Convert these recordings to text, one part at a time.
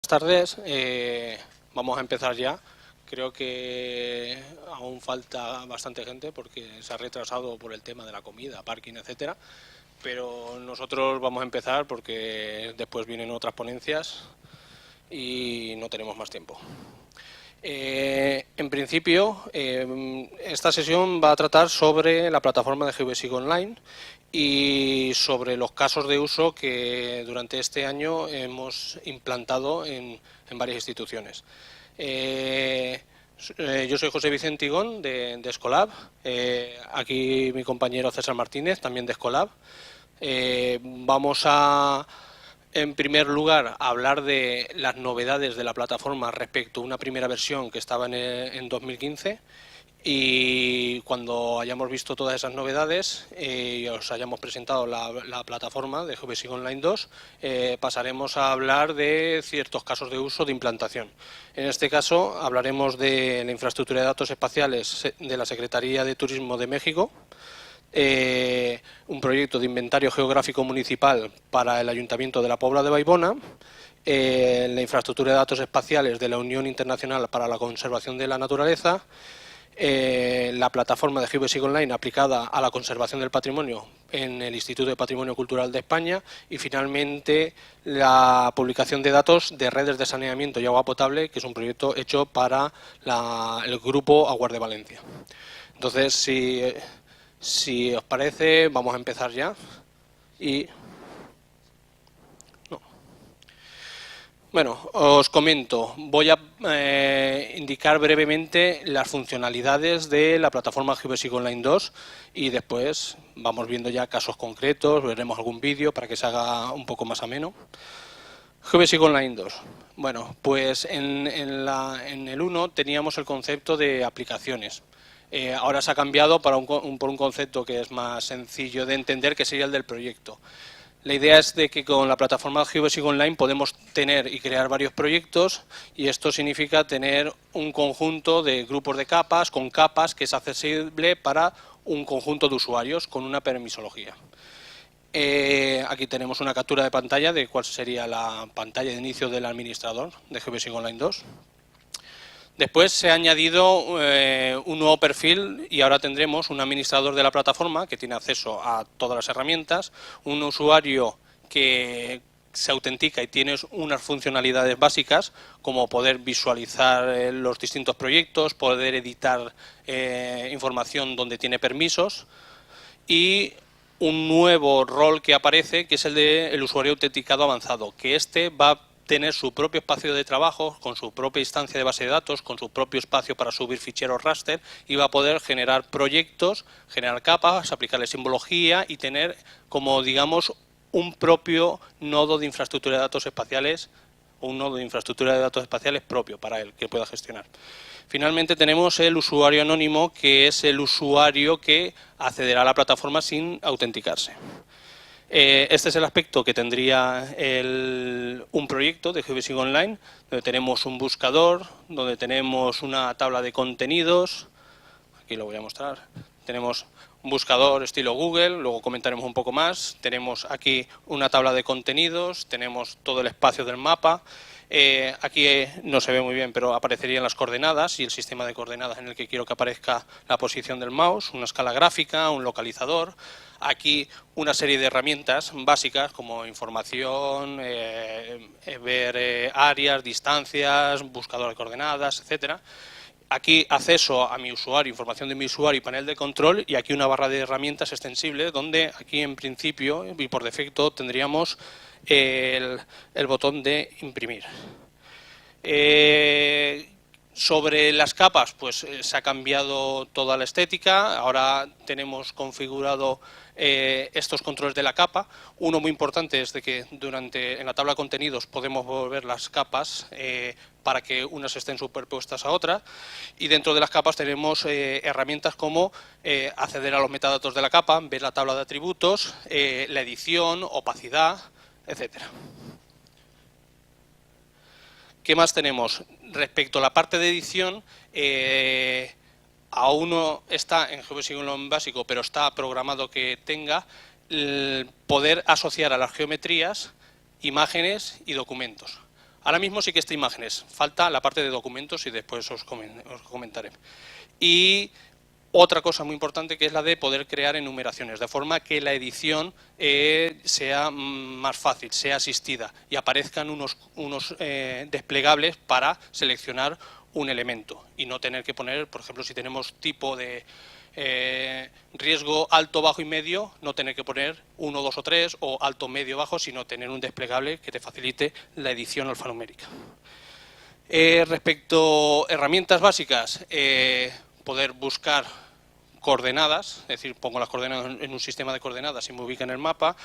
tardes. Vamos a empezar ya. Creo que aún falta bastante gente porque se ha retrasado por el tema de la comida, parking, etcétera. Pero nosotros vamos a empezar porque después vienen otras ponencias y no tenemos más tiempo. En principio, esta sesión va a tratar sobre la plataforma de GeoBasic Online y sobre los casos de uso que durante este año hemos implantado en varias instituciones. Yo soy José Vicente Igón de Escolab, aquí mi compañero César Martínez, también de Escolab. Vamos a, en primer lugar, hablar de las novedades de la plataforma respecto a una primera versión que estaba en 2015. Y cuando hayamos visto todas esas novedades y os hayamos presentado la plataforma de GeoBasic Online 2, pasaremos a hablar de ciertos casos de uso de implantación. En este caso hablaremos de la infraestructura de datos espaciales de la Secretaría de Turismo de México, un proyecto de inventario geográfico municipal para el Ayuntamiento de la Pobla de Vallbona, la infraestructura de datos espaciales de la Unión Internacional para la Conservación de la Naturaleza, la plataforma de GeoBasic Online aplicada a la conservación del patrimonio en el Instituto de Patrimonio Cultural de España y finalmente la publicación de datos de redes de saneamiento y agua potable, que es un proyecto hecho para el grupo Aguas de Valencia. Entonces, si os parece, vamos a empezar ya. Bueno, os comento, voy a indicar brevemente las funcionalidades de la plataforma GeoBasic Online 2 y después vamos viendo ya casos concretos, veremos algún vídeo para que se haga un poco más ameno. GeoBasic Online 2. Bueno, pues en el 1 teníamos el concepto de aplicaciones. Ahora se ha cambiado por un concepto que es más sencillo de entender, que sería el del proyecto. La idea es de que con la plataforma GeoBasic Online podemos tener y crear varios proyectos y esto significa tener un conjunto de grupos de capas con capas que es accesible para un conjunto de usuarios con una permisología. Aquí tenemos una captura de pantalla de cuál sería la pantalla de inicio del administrador de GeoBasic Online 2. Después se ha añadido un nuevo perfil y ahora tendremos un administrador de la plataforma que tiene acceso a todas las herramientas, un usuario que se autentica y tiene unas funcionalidades básicas como poder visualizar los distintos proyectos, poder editar información donde tiene permisos y un nuevo rol que aparece que es el del usuario autenticado avanzado, que este va a tener su propio espacio de trabajo, con su propia instancia de base de datos, con su propio espacio para subir ficheros raster y va a poder generar proyectos, generar capas, aplicarle simbología y tener como, digamos, un propio nodo de infraestructura de datos espaciales, un nodo de infraestructura de datos espaciales propio para él, que pueda gestionar. Finalmente tenemos el usuario anónimo, que es el usuario que accederá a la plataforma sin autenticarse. Este es el aspecto que tendría un proyecto de GeoBasic Online, donde tenemos un buscador, donde tenemos una tabla de contenidos, aquí lo voy a mostrar, tenemos un buscador estilo Google, luego comentaremos un poco más, tenemos aquí una tabla de contenidos, tenemos todo el espacio del mapa, aquí no se ve muy bien, pero aparecerían las coordenadas y el sistema de coordenadas en el que quiero que aparezca la posición del mouse, una escala gráfica, un localizador. Aquí una serie de herramientas básicas como información, ver áreas, distancias, buscador de coordenadas, etcétera. Aquí acceso a mi usuario, información de mi usuario y panel de control y aquí una barra de herramientas extensible donde aquí en principio y por defecto tendríamos el botón de imprimir. Sobre las capas, pues se ha cambiado toda la estética, ahora tenemos configurado estos controles de la capa. Uno muy importante es de que en la tabla de contenidos podemos volver las capas para que unas estén superpuestas a otras y dentro de las capas tenemos herramientas como acceder a los metadatos de la capa, ver la tabla de atributos, la edición, opacidad, etcétera. ¿Qué más tenemos? Respecto a la parte de edición, aún no está en GeoBasic Online básico, pero está programado que tenga el poder asociar a las geometrías imágenes y documentos. Ahora mismo sí que está imágenes, falta la parte de documentos y después os comentaré. Y otra cosa muy importante que es la de poder crear enumeraciones, de forma que la edición sea más fácil, sea asistida y aparezcan unos desplegables para seleccionar un elemento y no tener que poner, por ejemplo, si tenemos tipo de riesgo alto, bajo y medio, no tener que poner 1, 2 o 3 o alto, medio, bajo, sino tener un desplegable que te facilite la edición alfanumérica. Respecto a herramientas básicas, poder buscar coordenadas, es decir, pongo las coordenadas en un sistema de coordenadas y me ubica en el mapa,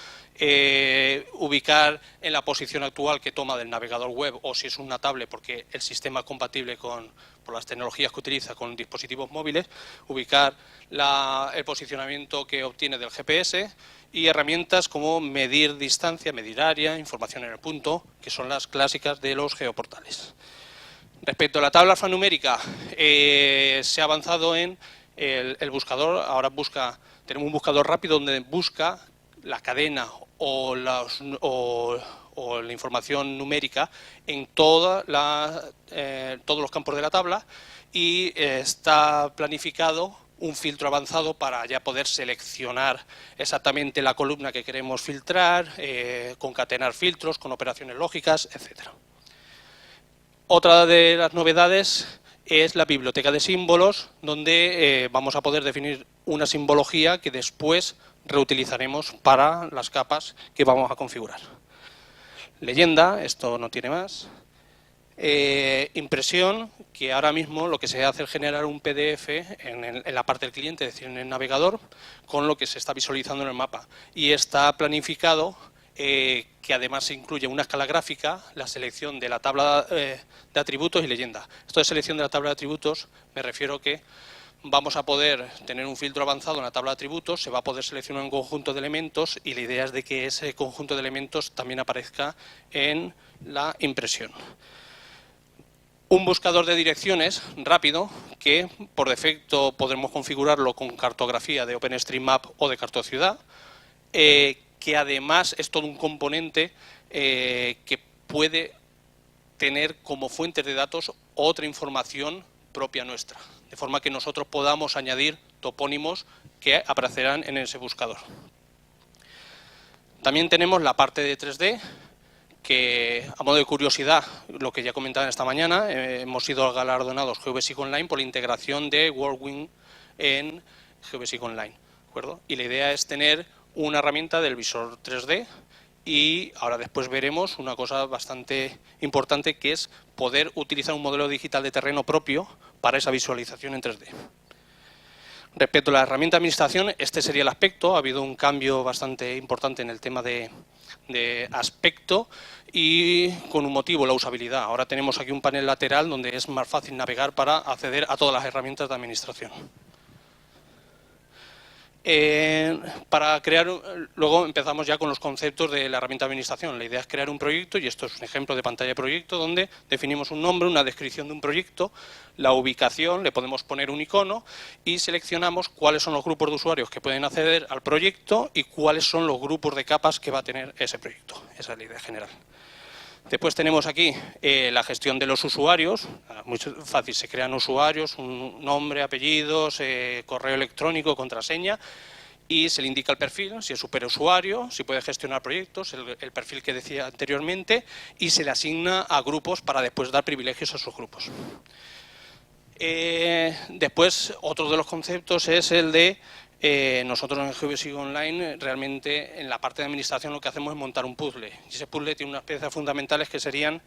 ubicar en la posición actual que toma del navegador web o si es una tablet porque el sistema es compatible por las tecnologías que utiliza con dispositivos móviles, ubicar el posicionamiento que obtiene del GPS y herramientas como medir distancia, medir área, información en el punto, que son las clásicas de los geoportales. Respecto a la tabla alfanumérica, se ha avanzado en el buscador. Ahora tenemos un buscador rápido donde busca la cadena o la información numérica en todos los campos de la tabla y está planificado un filtro avanzado para ya poder seleccionar exactamente la columna que queremos filtrar, concatenar filtros con operaciones lógicas, etcétera. Otra de las novedades es la biblioteca de símbolos, donde vamos a poder definir una simbología que después reutilizaremos para las capas que vamos a configurar. Leyenda, esto no tiene más. Impresión, que ahora mismo lo que se hace es generar un PDF en la parte del cliente, es decir, en el navegador, con lo que se está visualizando en el mapa. Y está planificado que además se incluye una escala gráfica, la selección de la tabla de atributos y leyenda. Esto de selección de la tabla de atributos me refiero que vamos a poder tener un filtro avanzado en la tabla de atributos, se va a poder seleccionar un conjunto de elementos y la idea es de que ese conjunto de elementos también aparezca en la impresión. Un buscador de direcciones rápido que por defecto podremos configurarlo con cartografía de OpenStreetMap o de Cartociudad, que además es todo un componente que puede tener como fuentes de datos otra información propia nuestra, de forma que nosotros podamos añadir topónimos que aparecerán en ese buscador. También tenemos la parte de 3D, que a modo de curiosidad, lo que ya comentaba esta mañana, hemos sido galardonados Geobasic Online por la integración de Whirlwind en Geobasic Online, ¿de acuerdo? Y la idea es tener una herramienta del visor 3D y ahora después veremos una cosa bastante importante que es poder utilizar un modelo digital de terreno propio para esa visualización en 3D. Respecto a la herramienta de administración, este sería el aspecto. Ha habido un cambio bastante importante en el tema de aspecto y con un motivo, la usabilidad. Ahora tenemos aquí un panel lateral donde es más fácil navegar para acceder a todas las herramientas de administración. Para crear, luego empezamos ya con los conceptos de la herramienta de administración. La idea es crear un proyecto y esto es un ejemplo de pantalla de proyecto donde definimos un nombre, una descripción de un proyecto, la ubicación, le podemos poner un icono y seleccionamos cuáles son los grupos de usuarios que pueden acceder al proyecto y cuáles son los grupos de capas que va a tener ese proyecto. Esa es la idea general. Después tenemos aquí la gestión de los usuarios, muy fácil, se crean usuarios, un nombre, apellidos, correo electrónico, contraseña y se le indica el perfil, si es superusuario, si puede gestionar proyectos, el perfil que decía anteriormente y se le asigna a grupos para después dar privilegios a esos grupos. Después, otro de los conceptos es el de nosotros en Geobasic Online realmente en la parte de administración lo que hacemos es montar un puzzle y ese puzzle tiene unas piezas fundamentales que serían,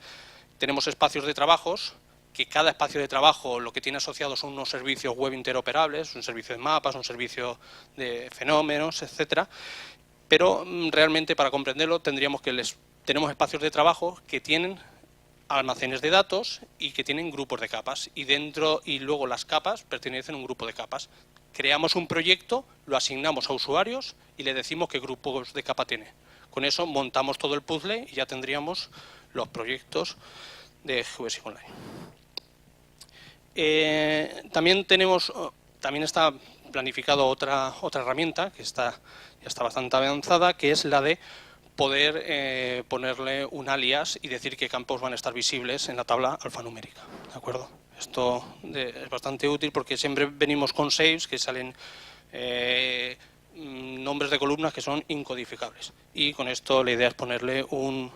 tenemos espacios de trabajos, que cada espacio de trabajo lo que tiene asociado son unos servicios web interoperables, un servicio de mapas, un servicio de fenómenos, etcétera, pero realmente para comprenderlo tenemos espacios de trabajo que tienen almacenes de datos y que tienen grupos de capas y luego las capas pertenecen a un grupo de capas. Creamos un proyecto, lo asignamos a usuarios y le decimos qué grupos de capa tiene. Con eso montamos todo el puzzle y ya tendríamos los proyectos de Geobasic Online. También está planificado otra herramienta que ya está bastante avanzada, que es la de poder ponerle un alias y decir qué campos van a estar visibles en la tabla alfanumérica, ¿de acuerdo? Esto es bastante útil porque siempre venimos con saves que salen nombres de columnas que son incodificables, y con esto la idea es ponerle un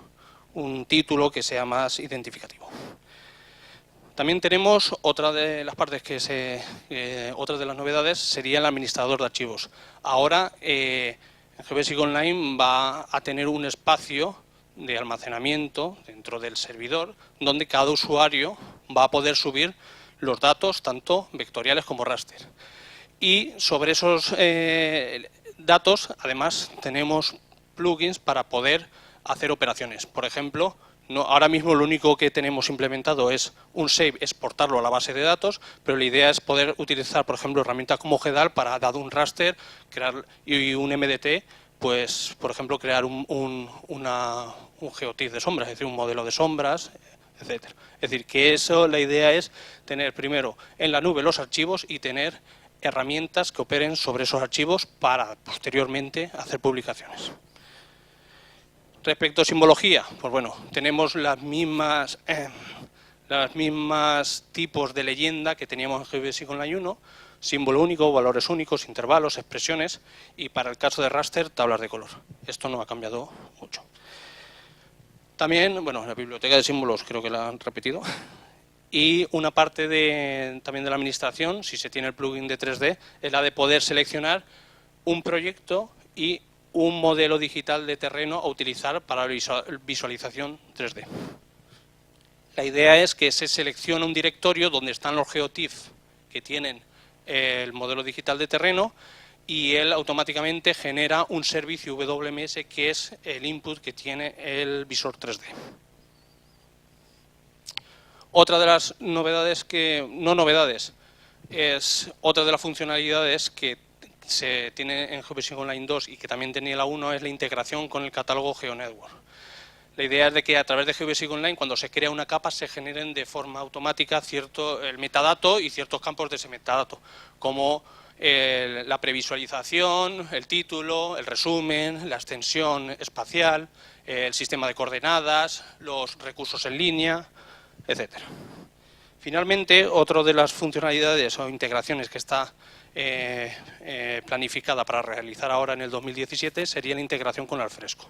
título que sea más identificativo. También tenemos otra de las partes otra de las novedades sería el administrador de archivos. Ahora GBSIG Online va a tener un espacio de almacenamiento dentro del servidor donde cada usuario va a poder subir los datos tanto vectoriales como raster. Y sobre esos datos, además, tenemos plugins para poder hacer operaciones. Por ejemplo, ahora mismo lo único que tenemos implementado es un save, exportarlo a la base de datos, pero la idea es poder utilizar, por ejemplo, herramientas como GEDAL para, dado un raster y un MDT, pues, por ejemplo, crear un geotiff de sombras, es decir, un modelo de sombras, etcétera. Es decir, que eso, la idea es tener primero en la nube los archivos y tener herramientas que operen sobre esos archivos para posteriormente hacer publicaciones. Respecto a simbología, pues bueno, tenemos las mismas tipos de leyenda que teníamos en GBSIG Online 1, símbolo único, valores únicos, intervalos, expresiones, y para el caso de raster, tablas de color. Esto no ha cambiado mucho. También, bueno, la biblioteca de símbolos creo que la han repetido. Y una parte también de la administración, si se tiene el plugin de 3D, es la de poder seleccionar un proyecto y un modelo digital de terreno a utilizar para la visualización 3D. La idea es que se seleccione un directorio donde están los geotiff que tienen el modelo digital de terreno y él automáticamente genera un servicio WMS que es el input que tiene el visor 3D. Otra de las novedades es otra de las funcionalidades que se tiene en GBSIG Online 2 y que también tenía la 1 es la integración con el catálogo GeoNetwork. La idea es de que a través de GBSIG Online, cuando se crea una capa, se generen de forma automática el metadato y ciertos campos de ese metadato, como la previsualización, el título, el resumen, la extensión espacial, el sistema de coordenadas, los recursos en línea, etcétera. Finalmente, otra de las funcionalidades o integraciones que está planificada para realizar ahora en el 2017 sería la integración con Alfresco.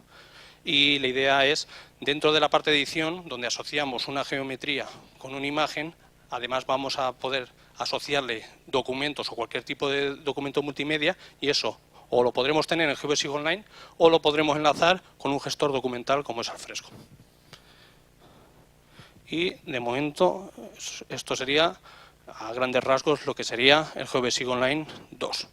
Y la idea es, dentro de la parte de edición, donde asociamos una geometría con una imagen, además vamos a poder asociarle documentos o cualquier tipo de documento multimedia, y eso o lo podremos tener en GBSIG Online o lo podremos enlazar con un gestor documental como es Alfresco. Y de momento esto sería a grandes rasgos lo que sería el GBSIG Online 2.